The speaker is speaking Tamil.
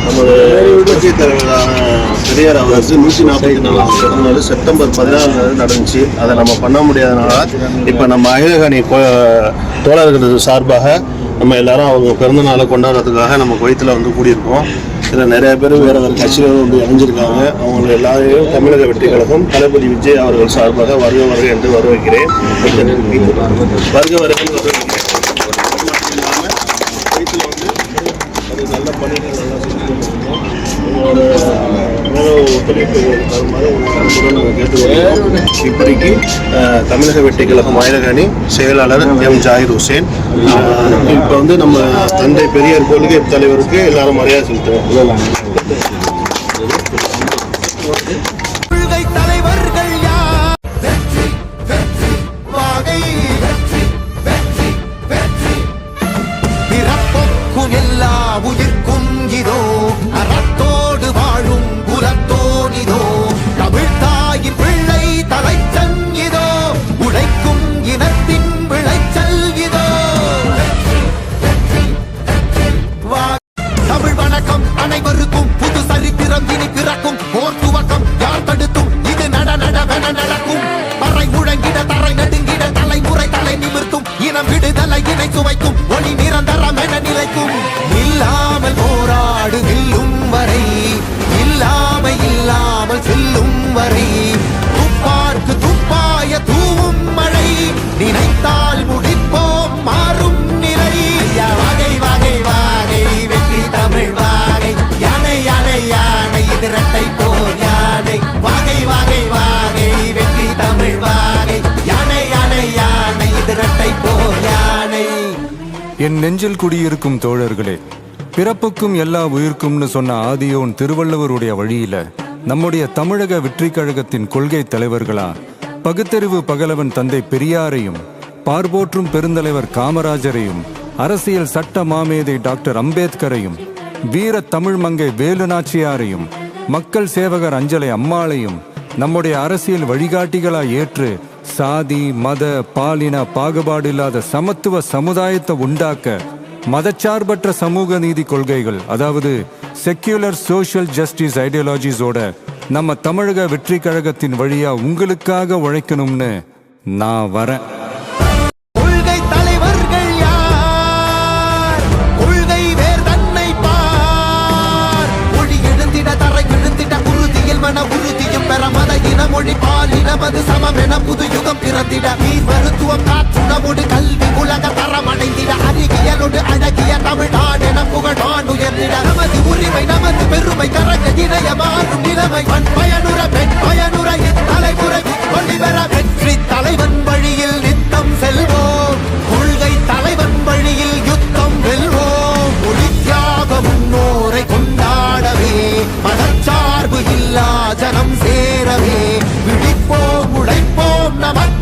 நமது புரட்சி தலைவரான பெரியார் அவருக்கு 144வது பிறந்தநாள் செப்டம்பர் 14 நடந்துச்சு. அதை நம்ம பண்ண முடியாதனால இப்போ நம்ம அகிலகாணி தோழர்கள் சார்பாக நம்ம எல்லாரும் அவங்க பிறந்தநாளை கொண்டாடுறதுக்காக நம்ம குவைத்தில் வந்து கூடியிருக்கோம். இதில் நிறைய பேர் வேறு வேறு கட்சிகள் வந்து இணைஞ்சிருக்காங்க. அவங்க எல்லாரையும் தமிழக வெற்றி கழகம் தளபதி விஜய் அவர்கள் சார்பாக வருக வருக என்று வரவேற்கிறேன். வருக வருக வரவேற்கிறேன். குவைத்தில் வந்து அது நல்ல பணிகள் நல்லா செஞ்சு உங்களோட மேல ஒத்துழைப்பு தருமாறு நாங்கள் கேட்டுக்கொள்கிறோம். இப்படிக்கு தமிழக வெற்றி கழகம் அகிலகாணி செயலாளர் எம் ஜாகிர் ஹுசேன். இப்போ வந்து நம்ம தந்தை பெரியார் கொள்கை தலைவருக்கு எல்லாரும் மரியாதை செலுத்துவோம். என் நெஞ்சில் குடியிருக்கும் தோழர்களே, பிறப்புக்கும் எல்லா உயிர்க்கும்னு சொன்ன ஆதியோன் திருவள்ளுவருடைய வழியில நம்முடைய தமிழக வெற்றி கழகத்தின் கொள்கை தலைவர்களா பகுத்தறிவு பகலவன் தந்தை பெரியாரையும், பார்போற்றும் பெருந்தலைவர் காமராஜரையும், அரசியல் சட்ட மாமேதை டாக்டர் அம்பேத்கரையும், வீர தமிழ் மங்கை வேலு நாச்சியாரையும், மக்கள் சேவகர் அஞ்சலை அம்மாளையும் நம்முடைய அரசியல் வழிகாட்டிகளா ஏற்று சாதி மத பாலின பாகுபாடு இல்லாத சமத்துவ சமுதாயத்தை உண்டாக்க மதச்சார்பற்ற சமூக நீதி கொள்கைகள், அதாவது செக்யூலர் சோஷியல் ஜஸ்டிஸ் ஐடியாலஜிஸோட நம்ம தமிழக வெற்றி கழகத்தின் வழியா உங்களுக்காக உழைக்கணும்னு நான் வரேன். மொழி பாலினமது சமமென புது யுகம் பிறந்திட நீர் மருத்துவம் காற்றுணவோடு கல்வி உலக தரம் அடைந்திட அறிவியலோடு அழகிய தமிழ்நாடென புகழான் உயர்ந்திட நமது உரிமை நமது பெருமை கரங்க இணைய மாறும் நிலைமை பயனுற பெண் பயனுற இத்தலைமுறை கொள்ளிவர வெற்றி தலைவன் வழியில் நித்தம் செல்வோம். கொள்கை தலைவன் வழியில் யுத்தம் வெல்வோம். ஒளித்தியாக முன்னோரை கொண்டாடவே மதச்சார்பு இல்லா ஜனம் சேரவே விழிப்போம் உழைப்போம் நமக்கு